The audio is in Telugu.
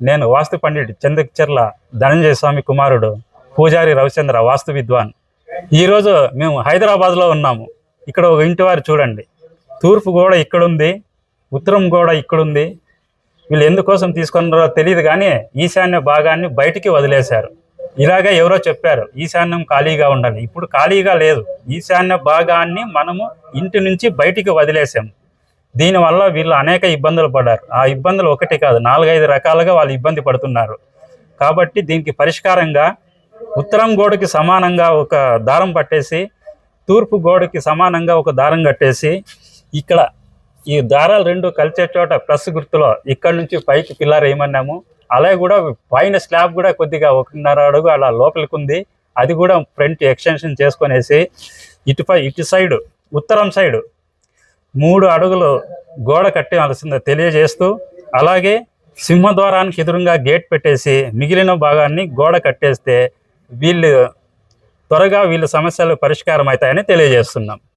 నేను వాస్తు పండిట్ చంద్రచర్ల ధనంజయ స్వామి కుమారుడు పూజారి రవిచంద్ర వాస్తు విద్వాన్. ఈరోజు మేము హైదరాబాద్లో ఉన్నాము. ఇక్కడ ఒక ఇంటి వారు చూడండి, తూర్పు గోడ ఇక్కడుంది, ఉత్తరం గోడ ఇక్కడుంది. వీళ్ళు ఎందుకోసం తీసుకున్నారో తెలియదు, కానీ ఈశాన్య భాగాన్ని బయటికి వదిలేశారు. ఇలాగే ఎవరో చెప్పారు ఈశాన్యం ఖాళీగా ఉండాలి. ఇప్పుడు ఖాళీగా లేదు, ఈశాన్య భాగాన్ని మనము ఇంటి నుంచి బయటికి వదిలేసాము. దీనివల్ల వీళ్ళు అనేక ఇబ్బందులు పడ్డారు. ఆ ఇబ్బందులు ఒకటి కాదు, 4-5 రకాలుగా వాళ్ళు ఇబ్బంది పడుతున్నారు. కాబట్టి దీనికి పరిష్కారంగా ఉత్తరం గోడకి సమానంగా ఒక దారం పట్టేసి, తూర్పు గోడకి సమానంగా ఒక దారం కట్టేసి, ఇక్కడ ఈ దారాలు రెండు కలిసే చోట ప్లస్ గుర్తులో ఇక్కడ నుంచి పైకి పిల్లర్ వేయమన్నాము. అలాగే కూడా పైన స్లాబ్ కూడా కొద్దిగా 1.5 అడుగు అలా లోపలికి ఉంది, అది కూడా ఫ్రంట్ ఎక్స్టెన్షన్ చేసుకునేసి ఇటు సైడు ఉత్తరం సైడు 3 అడుగులు గోడ కట్టవలసిందో తెలియజేస్తూ, అలాగే సింహద్వారానికి ఎదురుగా గేట్ పెట్టేసి మిగిలిన భాగాన్ని గోడ కట్టేస్తే త్వరగా వీళ్ళ సమస్యలు పరిష్కారం అవుతాయని తెలియజేస్తున్నాం.